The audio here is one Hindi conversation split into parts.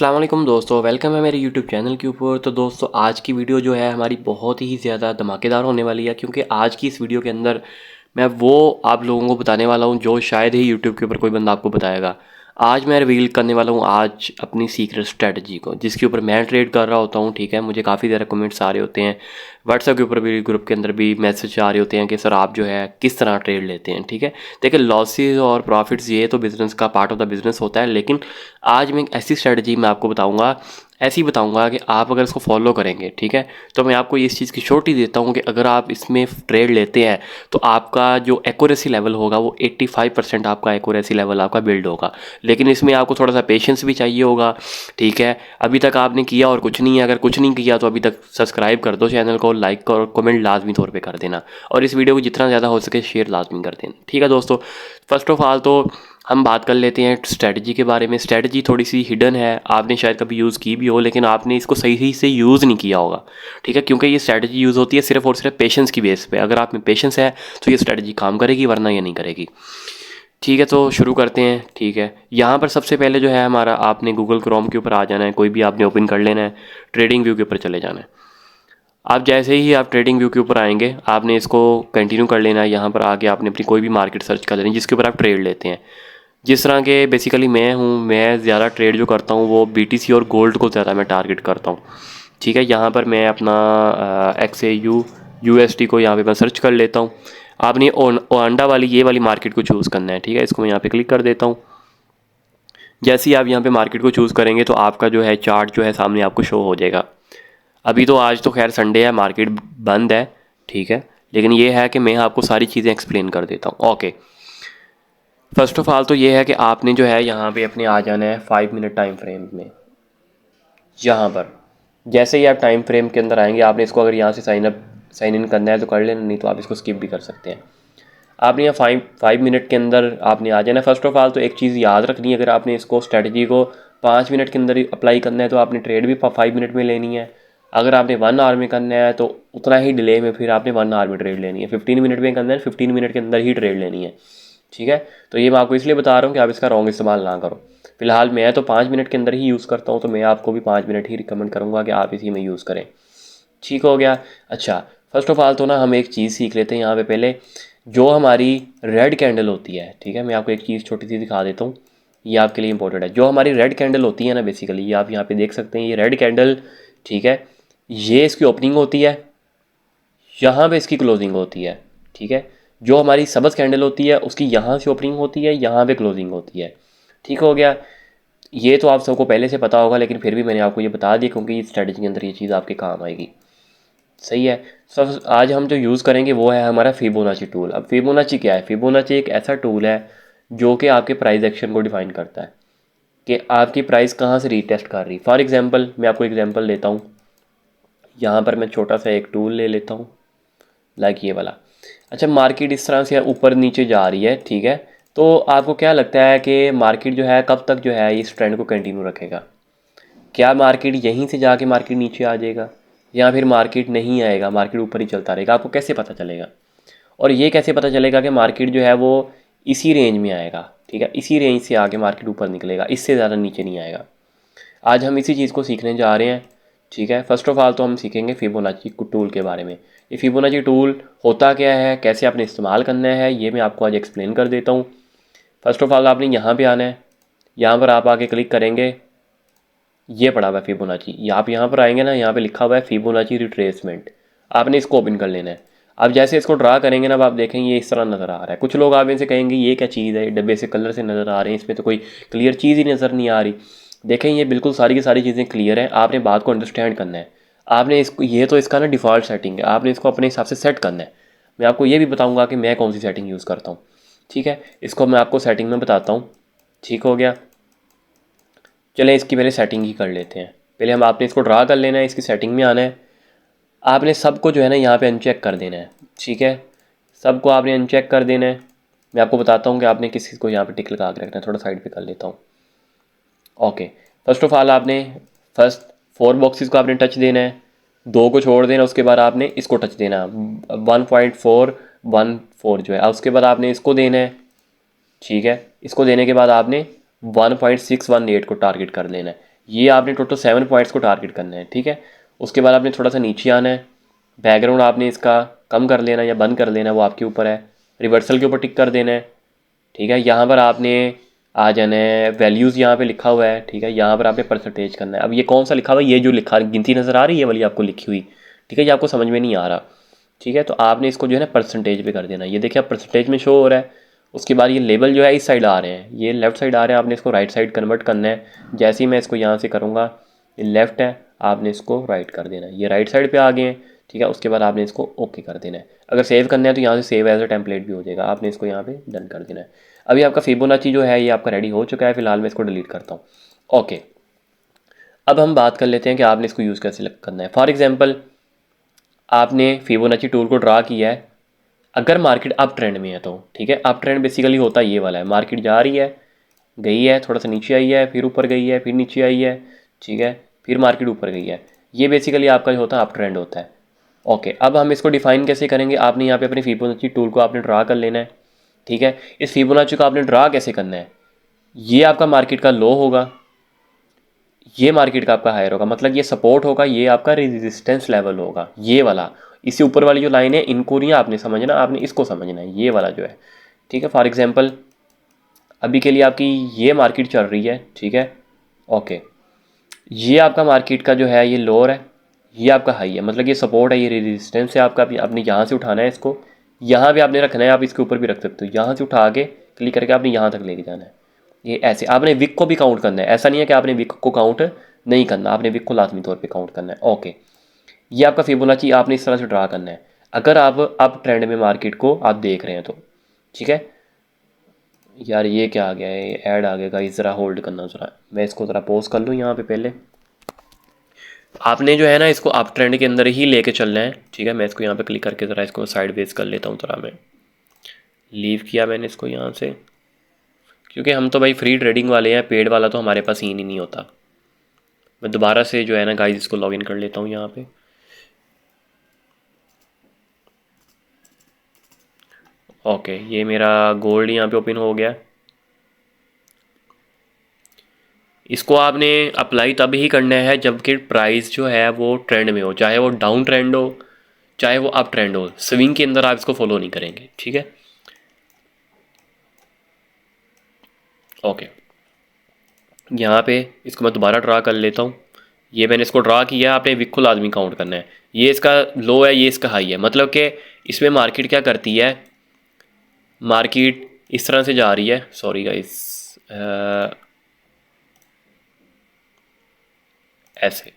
अस्सलाम वालेकुम दोस्तों, वेलकम है मेरे यूट्यूब चैनल के ऊपर। तो दोस्तों आज की वीडियो जो है हमारी बहुत ही ज़्यादा धमाकेदार होने वाली है, क्योंकि आज की इस वीडियो के अंदर मैं वो आप लोगों को बताने वाला हूँ जो शायद ही यूट्यूब के ऊपर कोई बंदा आपको बताएगा। आज मैं रिवील करने वाला हूँ आज अपनी सीक्रेट स्ट्रेटजी को, जिसके ऊपर मैं ट्रेड कर रहा होता हूँ। ठीक है, मुझे काफ़ी ज़्यादा कमेंट्स आ रहे होते हैं, व्हाट्सएप के ऊपर भी, ग्रुप के अंदर भी मैसेज आ रहे होते हैं कि सर आप जो है किस तरह ट्रेड लेते हैं। ठीक है, देखिए लॉसेस और प्रॉफिट्स ये तो बिज़नेस का पार्ट ऑफ द बिज़नेस होता है, लेकिन आज मैं एक ऐसी स्ट्रेटजी मैं आपको बताऊंगा, ऐसी बताऊंगा कि आप अगर इसको फॉलो करेंगे, ठीक है, तो मैं आपको इस चीज़ की श्योरिटी देता हूँ कि अगर आप इसमें ट्रेड लेते हैं तो आपका जो एक्यूरेसी लेवल होगा वो 85% आपका एक्यूरेसी लेवल आपका बिल्ड होगा। लेकिन इसमें आपको थोड़ा सा पेशेंस भी चाहिए होगा। ठीक है, अभी तक आपने किया और कुछ नहीं है, अगर कुछ नहीं किया तो अभी तक सब्सक्राइब कर दो चैनल को, लाइक और कमेंट लाजमी तौर पर कर देना, और इस वीडियो को जितना ज़्यादा हो सके शेयर लाजमी कर देना। ठीक है दोस्तों, फर्स्ट ऑफ ऑल तो हम बात कर लेते हैं स्ट्रेटजी के बारे में। स्ट्रेटजी थोड़ी सी हिडन है, आपने शायद कभी यूज़ की भी हो, लेकिन आपने इसको सही से यूज़ नहीं किया होगा। ठीक है, क्योंकि ये स्ट्रेटजी यूज़ होती है सिर्फ और सिर्फ पेशेंस की बेस पे। अगर आप में पेशेंस है तो ये स्ट्रेटजी काम करेगी, वरना ये नहीं करेगी। ठीक है, तो शुरू करते हैं। ठीक है, यहाँ पर सबसे पहले जो है हमारा, आपने गूगल क्रोम के ऊपर आ जाना है, कोई भी आपने ओपन कर लेना है, ट्रेडिंग व्यू के ऊपर चले जाना है। आप जैसे ही आप ट्रेडिंग व्यू के ऊपर आएंगे, आपने इसको कंटिन्यू कर लेना है। यहाँ पर आके आपने अपनी कोई भी मार्केट सर्च कर लेनी जिसके ऊपर आप ट्रेड लेते हैं। जिस तरह के बेसिकली मैं हूँ, मैं ज़्यादा ट्रेड जो करता हूँ वो BTC और गोल्ड को ज़्यादा मैं टारगेट करता हूँ। ठीक है, यहाँ पर मैं अपना XAU USD को यहाँ पे मैं सर्च कर लेता हूँ। आपने ओंडा वाली ये वाली मार्केट को चूज़ करना है। ठीक है, इसको मैं यहाँ पे क्लिक कर देता हूँ। जैसे ही आप यहाँ पे मार्केट को चूज़ करेंगे तो आपका जो है चार्ट जो है सामने आपको शो हो जाएगा। अभी तो आज तो खैर संडे है, मार्केट बंद है। ठीक है, लेकिन ये है कि मैं आपको सारी चीज़ें एक्सप्लेन कर देता हूँ। ओके, फर्स्ट ऑफ ऑल तो ये है कि आपने जो है यहाँ पे अपने आ जाना है 5 मिनट टाइम फ्रेम में। यहाँ पर जैसे ही आप टाइम फ्रेम के अंदर आएंगे, आपने इसको अगर यहाँ से साइन इन करना है तो कर लेना, नहीं तो आप इसको स्किप भी कर सकते हैं। आपने यहाँ 5 मिनट के अंदर आपने आ जाना है। फर्स्ट ऑफ ऑल तो एक चीज़ याद रखनी है, अगर आपने इसको स्ट्रेटजी को 5 मिनट के अंदर ही अप्लाई करना है तो आपने ट्रेड भी 5 मिनट में लेनी है। अगर आपने 1 आवर में करना है तो उतना ही डिले में फिर आपने 1 आवर में ट्रेड लेनी है। 15 मिनट में करना है, 15 मिनट के अंदर ही ट्रेड लेनी है। ठीक है, तो ये मैं आपको इसलिए बता रहा हूँ कि आप इसका रॉन्ग इस्तेमाल ना करो। फिलहाल मैं तो 5 मिनट के अंदर ही यूज़ करता हूँ, तो मैं आपको भी 5 मिनट ही रिकमेंड करूँगा कि आप इसी में यूज़ करें। ठीक हो गया। अच्छा, फर्स्ट ऑफ ऑल तो ना हम एक चीज़ सीख लेते हैं यहाँ पे पहले, जो हमारी रेड कैंडल होती है। ठीक है, मैं आपको एक चीज़ छोटी सी दिखा देता हूँ, ये आपके लिए इंपॉर्टेंट है। जो हमारी रेड कैंडल होती है ना, बेसिकली ये आप यहाँ पे देख सकते हैं, ये रेड कैंडल, ठीक है, ये इसकी ओपनिंग होती है, यहाँ पे इसकी क्लोजिंग होती है। ठीक है, जो हमारी सब्ज़ कैंडल होती है उसकी यहाँ से ओपनिंग होती है, यहाँ पे क्लोजिंग होती है। ठीक हो गया। ये तो आप सबको पहले से पता होगा, लेकिन फिर भी मैंने आपको ये बता दिया क्योंकि इस स्ट्रेटजी के अंदर ये चीज़ आपके काम आएगी। सही है। सब आज हम जो यूज़ करेंगे वो है हमारा फिबोनाची टूल। अब फिबोनाची क्या है? फिबोनाची एक ऐसा टूल है जो कि आपके प्राइस एक्शन को डिफाइन करता है कि आपकी प्राइस कहाँ से रीटेस्ट कर रही। फॉर एग्जांपल मैं आपको एग्जांपल देता हूँ, यहाँ पर मैं छोटा सा एक टूल ले लेता हूँ, लाइक ये वाला। अच्छा, मार्केट इस तरह से ऊपर नीचे जा रही है। ठीक है, तो आपको क्या लगता है कि मार्केट जो है कब तक जो है इस ट्रेंड को कंटिन्यू रखेगा? क्या मार्केट यहीं से जाके मार्केट नीचे आ जाएगा, या फिर मार्केट नहीं आएगा, मार्केट ऊपर ही चलता रहेगा? आपको कैसे पता चलेगा? और ये कैसे पता चलेगा कि मार्केट जो है वो इसी रेंज में आएगा? ठीक है, इसी रेंज से आगे मार्केट ऊपर निकलेगा, इससे ज़्यादा नीचे नहीं आएगा। आज हम इसी चीज़ को सीखने जा रहे हैं। ठीक है, फर्स्ट ऑफ ऑल तो हम सीखेंगे फिबोनाची टूल के बारे में। ये फिबोनाची टूल होता क्या है, कैसे आपने इस्तेमाल करना है, ये मैं आपको आज एक्सप्लेन कर देता हूँ। फर्स्ट ऑफ ऑल आपने यहाँ पे आना है, यहाँ पर आप आके क्लिक करेंगे, ये पड़ा हुआ है फिबोनाची। आप यहाँ पर आएंगे ना, यहाँ पे लिखा हुआ है फिबोनाची रिट्रेसमेंट, आपने इसको ओपन कर लेना है। आप जैसे इसको ड्रा करेंगे ना, अब आप देखेंगे ये इस तरह नज़र आ रहा है। कुछ लोग आप इनसे कहेंगे ये क्या चीज़ है, डब्बे से कलर से नज़र आ रहे हैं, इसमें तो कोई क्लियर चीज़ ही नज़र नहीं आ रही। देखें, ये बिल्कुल सारी की सारी चीज़ें क्लियर हैं, आपने बात को अंडरस्टैंड करना है। आपने इसको, ये तो इसका ना डिफ़ॉल्ट सेटिंग है, आपने इसको अपने हिसाब से सेट करना है। मैं आपको ये भी बताऊँगा कि मैं कौन सी सेटिंग यूज़ करता हूँ। ठीक है, इसको मैं आपको सेटिंग में बताता हूँ। ठीक हो गया, चलें इसकी पहले सेटिंग ही कर लेते हैं। पहले हम, आपने इसको ड्रा कर लेना है, इसकी सेटिंग में आना है, आपने सबको जो है ना यहाँ पे अनचेक कर देना है। ठीक है, सबको आपने अनचेक कर देना है। मैं आपको बताता हूँ कि आपने किस चीज़ को यहाँ पे टिक लगा के रखना है। थोड़ा साइड पे कर लेता हूँ। ओके, फर्स्ट ऑफ ऑल आपने फर्स्ट 4 बॉक्सेस को आपने टच देना है, 2 को छोड़ देना, उसके बाद आपने इसको टच देना 1.414 जो है, उसके बाद आपने इसको देना है। ठीक है, इसको देने के बाद आपने 1.618 को टारगेट कर लेना है। ये आपने टोटल 7 पॉइंट्स को टारगेट करना है, ठीक है। उसके बाद आपने थोड़ा सा नीचे आना है, बैकग्राउंड आपने इसका कम कर लेना या बंद कर लेना, वो आपके ऊपर है। रिवर्सल के ऊपर टिक कर देना है, ठीक है। यहाँ पर आपने आ जाना है, वैल्यूज़ यहाँ पे लिखा हुआ है, ठीक है। यहाँ पर आपने परसेंटेज करना है। अब ये कौन सा लिखा हुआ है, ये जो लिखा गिनती नज़र आ रही है वाली आपको लिखी हुई, ठीक है, ये आपको समझ में नहीं आ रहा, ठीक है। तो आपने इसको जो है ना परसेंटेज पे कर देना। ये देखिए आप परसेंटेज में शो हो रहा है। उसके बाद ये लेबल जो है इस साइड आ रहे हैं, ये लेफ़्ट साइड आ रहे हैं, आपने इसको राइट साइड कन्वर्ट करना है। जैसे ही मैं इसको यहाँ से करूँगा, ये लेफ़्ट है, आपने इसको राइट कर देना है। ये राइट साइड पे आ गए हैं, ठीक है। उसके बाद आपने इसको ओके कर देना है। अगर सेव करना है तो यहाँ से सेव एज अ टेम्पलेट भी हो जाएगा, आपने इसको यहाँ पे डन कर देना है। अभी आपका फिबोनाची जो है ये आपका रेडी हो चुका है। फिलहाल मैं इसको डिलीट करता हूँ। ओके, अब हम बात कर लेते हैं कि आपने इसको यूज़ कैसे करना है। फॉर एग्जांपल, आपने फिबोनाची टूल को ड्रा किया है। अगर मार्केट अप ट्रेंड में है तो, ठीक है, अप ट्रेंड बेसिकली होता ये वाला है, मार्केट जा रही है, गई है, थोड़ा सा नीचे आई है, फिर ऊपर गई है, फिर नीचे आई है, ठीक है, फिर मार्केट ऊपर गई है। ये बेसिकली आपका जो होता है अप ट्रेंड होता है। ओके, अब हम इसको डिफाइन कैसे करेंगे। आपने यहाँ पे अपनी फिबोनाची टूल को आपने ड्रा कर लेना है, ठीक है। इस फिबोनाची को आपने ड्रा कैसे करना है, ये आपका मार्केट का लो होगा, ये मार्केट का आपका हायर होगा, मतलब ये सपोर्ट होगा, ये आपका रेजिस्टेंस लेवल होगा, ये वाला। इससे ऊपर वाली जो लाइन है इनको नहीं आपने समझना, आपने इसको समझना है, ये वाला जो है, ठीक है। फॉर एग्जांपल, अभी के लिए आपकी ये मार्केट चल रही है, ठीक है। ओके, ये आपका मार्केट का जो है ये लोअर है, ये आपका हाई है, मतलब ये सपोर्ट है, ये रेजिस्टेंस है आपका। आपने यहाँ से उठाना है इसको, यहाँ पे आपने रखना है, आप इसके ऊपर भी रख सकते हो। यहाँ से उठा के क्लिक करके आपने यहाँ तक लेके जाना है। ये ऐसे आपने विक को भी काउंट करना है, ऐसा नहीं है कि आपने विक को काउंट नहीं करना, आपने विक को लाजमी तौर पे काउंट करना है। ओके, ये आपका फिबोनाची आपने इस तरह से ड्रा करना है अगर आप अप ट्रेंड में मार्केट को आप देख रहे हैं तो, ठीक है। यार ये क्या आ गया है, ऐड आ गया, इस ज़रा होल्ड करना, ज़रा मैं इसको ज़रा पॉज कर लूँ यहाँ पे। पहले आपने जो है ना इसको अप ट्रेंड के अंदर ही लेके चलना है, ठीक है। मैं इसको यहाँ पे क्लिक करके ज़रा इसको साइड वेज कर लेता हूँ, ज़रा मैं लीव किया मैंने इसको यहाँ से, क्योंकि हम तो भाई फ्री ट्रेडिंग वाले हैं, पेड वाला तो हमारे पास ही नहीं होता। मैं दोबारा से जो है ना गाइस इसको लॉगिन कर लेता हूँ यहाँ पे। ओके, ये मेरा गोल्ड यहाँ पे ओपन हो गया। इसको आपने अप्लाई तब ही करना है जबकि प्राइस जो है वो ट्रेंड में हो, चाहे वो डाउन ट्रेंड हो चाहे वो अप ट्रेंड हो। स्विंग के अंदर आप इसको फॉलो नहीं करेंगे, ठीक है। ओके, यहाँ पे इसको मैं दोबारा ड्रा कर लेता हूँ। ये मैंने इसको ड्रा किया, आपने विक को लाजमी काउंट करना है। ये इसका लो है, ये इसका हाई है, मतलब कि इसमें मार्केट क्या करती है, मार्केट इस तरह से जा रही है। सॉरी गाइस, ऐसे।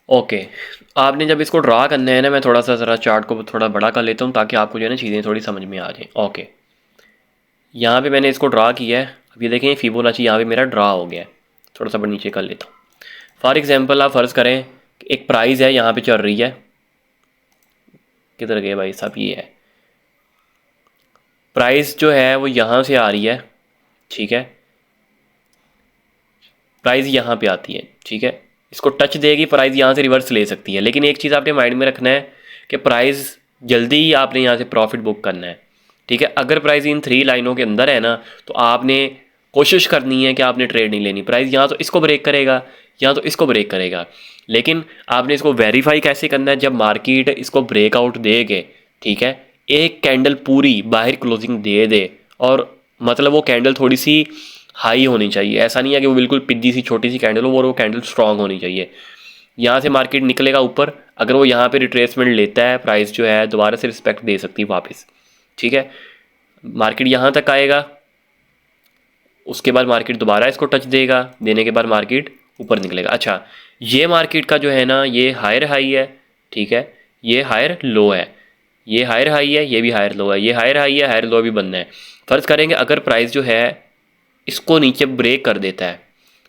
ओके, आपने जब इसको ड्रा करना है ना, मैं थोड़ा सा ज़रा चार्ट को थोड़ा बड़ा कर लेता हूँ ताकि आपको जो है ना चीज़ें थोड़ी समझ में आ जाएँ। ओके, यहाँ पे मैंने इसको ड्रा किया है। अब ये देखें फिबोनाची यहाँ पे मेरा ड्रा हो गया है। थोड़ा सा नीचे कर लेता हूँ। फॉर एग्जांपल, आप फ़र्ज़ करें एक प्राइस है यहाँ पे चल रही है, किधर गए भाई साहब, ये है प्राइस जो है वो यहाँ से आ रही है, ठीक है। प्राइस यहाँ पे आती है, ठीक है। इसको टच देगी, प्राइस यहाँ से रिवर्स ले सकती है, लेकिन एक चीज़ आपने माइंड में रखना है कि प्राइस जल्दी ही आपने यहाँ से प्रॉफिट बुक करना है, ठीक है। अगर प्राइस इन 3 लाइनों के अंदर है ना, तो आपने कोशिश करनी है कि आपने ट्रेड नहीं लेनी। प्राइस यहाँ तो इसको ब्रेक करेगा, यहाँ तो इसको ब्रेक करेगा, लेकिन आपने इसको वेरीफाई कैसे करना है, जब मार्केट इसको ब्रेकआउट देगे, ठीक है, एक कैंडल पूरी बाहर क्लोजिंग दे दे, और मतलब वो कैंडल थोड़ी सी हाई होनी चाहिए, ऐसा नहीं है कि वो बिल्कुल पिद्दी सी छोटी सी कैंडल हो, और वो कैंडल स्ट्रांग होनी चाहिए। यहाँ से मार्केट निकलेगा ऊपर, अगर वो यहाँ पे रिट्रेसमेंट लेता है, प्राइस जो है दोबारा से रिस्पेक्ट दे सकती है वापस, ठीक है। मार्केट यहाँ तक आएगा, उसके बाद मार्केट दोबारा इसको टच देगा, देने के बाद मार्केट ऊपर निकलेगा। अच्छा, ये मार्केट का जो है ना ये हायर हाई है, ठीक है, ये हायर लो है, ये हायर हाई है, ये भी हायर लो है, ये हायर हाई है, हायर लो भी बनना है। फ़र्ज़ करेंगे अगर प्राइस जो है इसको नीचे ब्रेक कर देता है,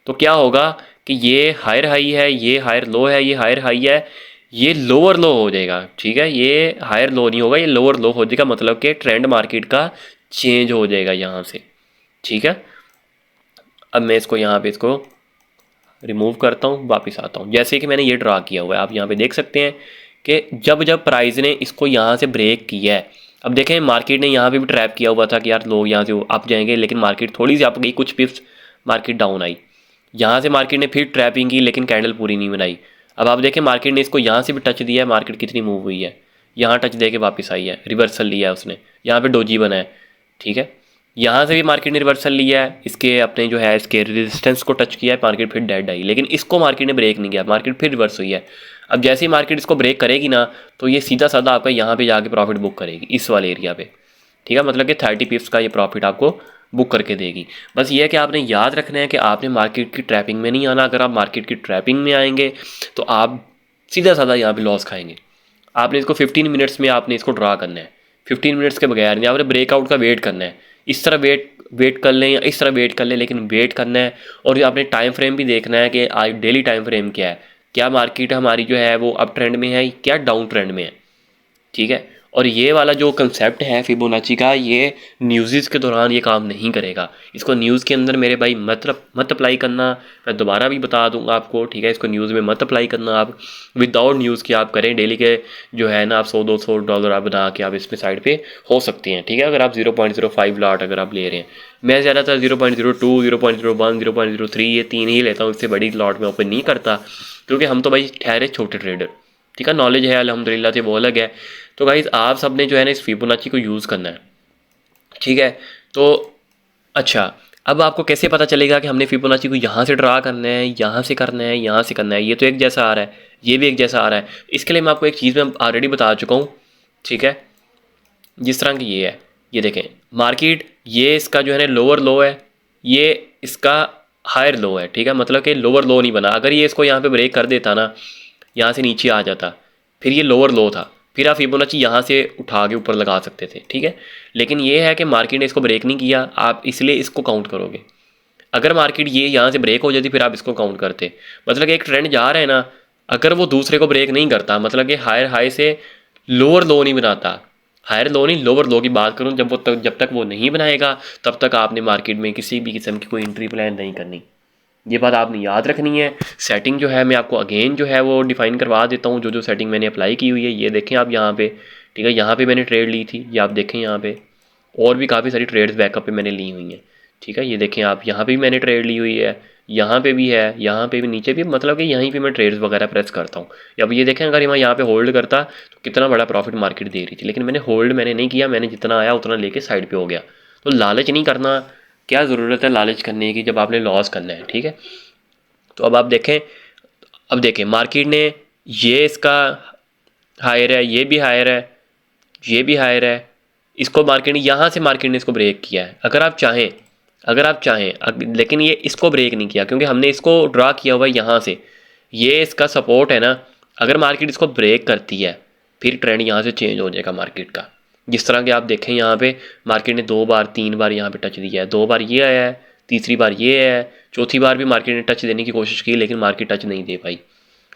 तो क्या होगा कि ये हायर हाई है, ये हायर लो है, ये हायर हाई है, ये लोअर लो हो जाएगा, ठीक है। ये हायर लो नहीं होगा, ये लोअर लो हो जाएगा, मतलब कि ट्रेंड मार्केट का चेंज हो जाएगा यहाँ से, ठीक है। अब मैं इसको यहाँ पे इसको रिमूव करता हूँ, वापस आता हूँ। जैसे कि मैंने ये ड्रा किया हुआ है, आप यहाँ पे देख सकते हैं कि जब जब प्राइस ने इसको यहाँ से ब्रेक किया है, अब देखें मार्केट ने यहाँ पे भी ट्रैप किया हुआ था कि यार लोग यहाँ से अप जाएंगे, लेकिन मार्केट थोड़ी सी अप गई, कुछ पिप्स मार्केट डाउन आई। यहाँ से मार्केट ने फिर ट्रैपिंग की लेकिन कैंडल पूरी नहीं बनाई। अब आप देखें मार्केट ने इसको यहाँ से भी टच दिया है, मार्केट कितनी मूव हुई है, यहाँ टच दे के वापस आई है, रिवर्सल लिया है उसने, यहाँ पे डोजी बना है, ठीक है। यहाँ से भी मार्केट ने रिवर्सल लिया है, इसके अपने जो है इसके रेजिस्टेंस को टच किया है, मार्केट फिर डेड आई, लेकिन इसको मार्केट ने ब्रेक नहीं किया, मार्केट फिर रिवर्स हुई है। अब जैसे ही मार्केट इसको ब्रेक करेगी ना, तो ये सीधा साधा आपका यहाँ पे जाके प्रॉफिट बुक करेगी इस वाले एरिया पे, ठीक है। मतलब कि 30 पिप्स का ये प्रॉफिट आपको बुक करके देगी। बस ये है कि आपने याद रखना है कि आपने मार्केट की ट्रैपिंग में नहीं आना। अगर आप मार्केट की ट्रैपिंग में आएंगे तो आप सीधा साधा यहाँ पे लॉस खाएंगे। आपने इसको 15 मिनट्स में आपने इसको ड्रा करना है, 15 मिनट्स के बगैर नहीं। आपने ब्रेकआउट का वेट करना है, इस तरह वेट कर लें या इस तरह वेट कर लें, लेकिन वेट करना है। और आपने टाइम फ्रेम भी देखना है कि आज डेली टाइम फ्रेम क्या है, क्या मार्केट हमारी जो है वो अप ट्रेंड में है क्या डाउन ट्रेंड में है, ठीक है। और ये वाला जो कंसेप्ट है फिबोनाची का, ये न्यूज़ के दौरान ये काम नहीं करेगा। इसको न्यूज़ के अंदर मेरे भाई मत अप्लाई करना। मैं दोबारा भी बता दूंगा आपको, ठीक है। इसको न्यूज़ में मत अप्लाई करना। आप विदाउट न्यूज़ के आप करें, डेली के जो है ना आप $100-200 आप बना के आप इसमें साइड पे हो सकते हैं, ठीक है। अगर आप 0.05 लॉट अगर आप ले रहे हैं, मैं ज़्यादातर 0.02, 0.01, 0.03 ये 3 ही लेता हूँ, इससे बड़ी लॉट में ओपन नहीं करता, क्योंकि हम तो भाई ठहरे छोटे ट्रेडर, ठीक है। नॉलेज है अल्हम्दुलिल्लाह से, वो अलग है। तो गाइस आप सब ने जो है ना इस फिबोनाची को यूज़ करना है, ठीक है। तो अच्छा, अब आपको कैसे पता चलेगा कि हमने फिबोनाची को यहाँ से ड्रा करना है, यहाँ से करना है, यहाँ से करना है? ये तो एक जैसा आ रहा है, ये भी एक जैसा आ रहा है। इसके लिए मैं आपको एक चीज़ मैं ऑलरेडी बता चुका हूँ, ठीक है। जिस तरह की ये है, ये देखें मार्केट, ये इसका जो है ना लोअर लो है, ये इसका हायर लो है, ठीक है। मतलब कि लोअर लो नहीं बना। अगर ये इसको यहाँ पे ब्रेक कर देता ना, यहाँ से नीचे आ जाता, फिर ये लोअर लो था, फिर आप फिबोनाची यहाँ से उठा के ऊपर लगा सकते थे, ठीक है। लेकिन ये है कि मार्केट ने इसको ब्रेक नहीं किया, आप इसलिए इसको काउंट करोगे। अगर मार्केट ये यहाँ से ब्रेक हो जाती फिर आप इसको काउंट करते। मतलब कि एक ट्रेंड जा रहा है ना, अगर वो दूसरे को ब्रेक नहीं करता, मतलब कि हायर हाई से लोअर लो नहीं बनाता, हायर लो नहीं लोअर लो की बात करूँ, जब तक वो नहीं बनाएगा तब तक आपने मार्केट में किसी भी किस्म की कोई एंट्री प्लान नहीं करनी। ये बात आपने याद रखनी है। सेटिंग जो है मैं आपको अगेन जो है वो डिफ़ाइन करवा देता हूँ, जो सेटिंग मैंने अप्लाई की हुई है। ये देखें आप यहाँ पे, ठीक है। यहाँ पे मैंने ट्रेड ली थी, ये आप देखें यहाँ पे, और भी काफ़ी सारी ट्रेड्स बैकअप पे मैंने ली हुई हैं, ठीक है। ये देखें आप, यहाँ पे भी मैंने ट्रेड ली हुई है, यहाँ पे भी है, यहाँ पे भी, नीचे भी, मतलब कि यहीं पे मैं ट्रेड्स वगैरह प्रेस करता हूँ। अब ये देखें अगर मैं यहाँ पे होल्ड करता तो कितना बड़ा प्रॉफिट मार्केट दे रही थी, लेकिन मैंने होल्ड मैंने नहीं किया, मैंने जितना आया उतना लेके साइड पे हो गया। तो लालच नहीं करना, क्या ज़रूरत है लालच करने की जब आपने लॉस करना है, ठीक है। तो अब आप देखें, अब देखें मार्केट ने ये इसका हायर है, ये भी हायर है, ये भी हायर है, इसको मार्केट ने यहाँ से मार्केट ने इसको ब्रेक किया है। अगर आप चाहें, लेकिन ये इसको ब्रेक नहीं किया क्योंकि हमने इसको ड्रा किया हुआ है यहाँ से, ये इसका सपोर्ट है ना। अगर मार्केट इसको ब्रेक करती है फिर ट्रेंड यहाँ से चेंज हो जाएगा मार्केट का। जिस तरह के आप देखें यहाँ पे मार्केट ने 2 बार 3 बार यहाँ पे टच दिया है, 2 बार ये आया है, तीसरी बार ये है, चौथी बार भी मार्केट ने टच देने की कोशिश की लेकिन मार्केट टच नहीं दे पाई।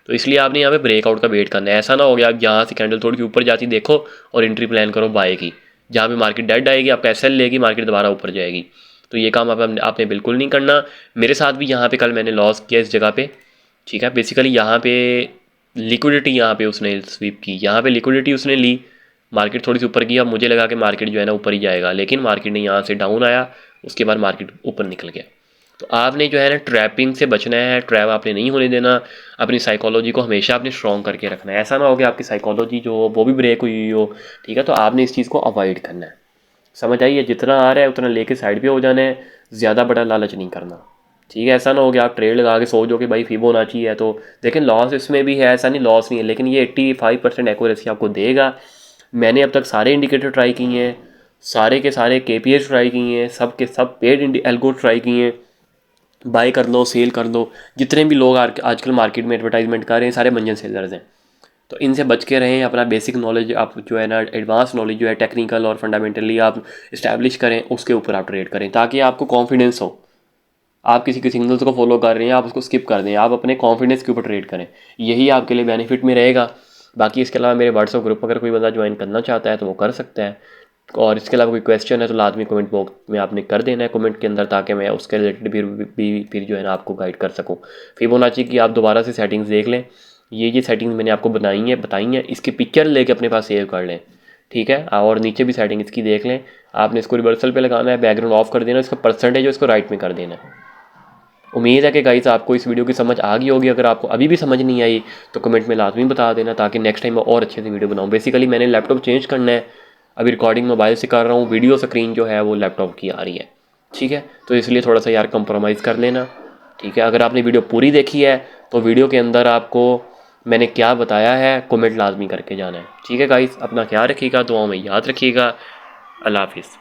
तो इसलिए आपने यहाँ पे ब्रेकआउट का वेट करना है। ऐसा ना हो गया आप यहाँ से कैंडल थोड़ी सी ऊपर जाती देखो और एंट्री प्लान करो बाय की, जहाँ पे मार्केट डेड आएगी आपका एसएल लेगी, मार्केट दोबारा ऊपर जाएगी। तो ये काम आपने बिल्कुल नहीं करना। मेरे साथ भी यहाँ पे कल मैंने लॉस किया इस जगह पे, ठीक है। बेसिकली यहाँ पे लिक्विडिटी यहाँ पे उसने स्वीप की, यहाँ पे लिक्विडिटी उसने ली, मार्केट थोड़ी सी ऊपर की। अब मुझे लगा कि मार्केट जो है ना ऊपर ही जाएगा, लेकिन मार्केट ने यहाँ से डाउन आया, उसके बाद मार्केट ऊपर निकल गया। तो आपने जो है ना ट्रैपिंग से बचना है, ट्रैप आपने नहीं होने देना। अपनी साइकोलॉजी को हमेशा आपने स्ट्रॉन्ग करके रखना है। ऐसा ना हो कि आपकी साइकोलॉजी जो वो भी ब्रेक हुई हो, ठीक है। तो आपने इस चीज़ को अवॉइड करना है, समझ आइए। जितना आ रहा है उतना लेके साइड पे हो जाना है, ज़्यादा बड़ा लालच नहीं करना, ठीक है। ऐसा ना हो कि आप ट्रेड लगा के सोचो कि भाई फिबोनाची है तो देखें लॉस इसमें भी है, ऐसा नहीं लॉस नहीं है, लेकिन ये 85% एक्यूरेसी आपको देगा। मैंने अब तक सारे इंडिकेटर ट्राई किए हैं, सारे के सारे केपीएस ट्राई किए हैं, सब के सब पेड एल्गो ट्राई किए हैं। बाय कर लो, सेल कर लो, जितने भी लोग आजकल मार्केट में एडवर्टाइजमेंट कर रहे हैं सारे मंजन सेलर्स हैं। तो इनसे बच के रहें। अपना बेसिक नॉलेज आप जो है ना, एडवांस नॉलेज जो है टेक्निकल और फंडामेंटली आप इस्टेब्लिश करें, उसके ऊपर आप ट्रेड करें ताकि आपको कॉन्फिडेंस हो। आप किसी के सिग्नल्स को फॉलो कर रहे हैं, आप उसको स्किप कर दें, आप अपने कॉन्फिडेंस के ऊपर ट्रेड करें, यही आपके लिए बेनिफिट में रहेगा। बाकी इसके अलावा मेरे व्हाट्सअप ग्रुप अगर कोई बंदा ज्वाइन करना चाहता है तो वो कर सकता है। और इसके अलावा कोई क्वेश्चन है तो लाजमी कमेंट बॉक्स में आपने कर देना है कमेंट के अंदर, ताकि मैं उसके रिलेटेड फिर जो है ना आपको गाइड कर सकूँ। फिबोनाची की आप दोबारा से सेटिंग्स देख लें, ये सेटिंग्स मैंने आपको बताई हैं, इसकी पिक्चर लेके अपने पास सेव कर लें, ठीक है। और नीचे भी सेटिंग इसकी देख लें, आपने इसको रिवर्सल पे लगाना है, बैकग्राउंड ऑफ कर देना, इसका परसेंटेज इसको राइट में कर देना है। उम्मीद है कि गाइस आपको इस वीडियो की समझ आ गई होगी। अगर आपको अभी भी समझ नहीं आई तो कमेंट में लाजमी बता देना, ताकि नेक्स्ट टाइम मैं और अच्छे से वीडियो बनाऊँ। बेसिकली मैंने लैपटॉप चेंज करना है, अभी रिकॉर्डिंग मोबाइल से कर रहा हूँ, वीडियो स्क्रीन जो है वो लैपटॉप की आ रही है, ठीक है। तो इसलिए थोड़ा सा यार कंप्रोमाइज़ कर लेना, ठीक है। अगर आपने वीडियो पूरी देखी है तो वीडियो के अंदर आपको मैंने क्या बताया है कमेंट लाजमी करके जाना है, ठीक है गाइस। अपना ख्याल रखिएगा, दुआओं में याद रखिएगा। अल्लाह हाफिज़।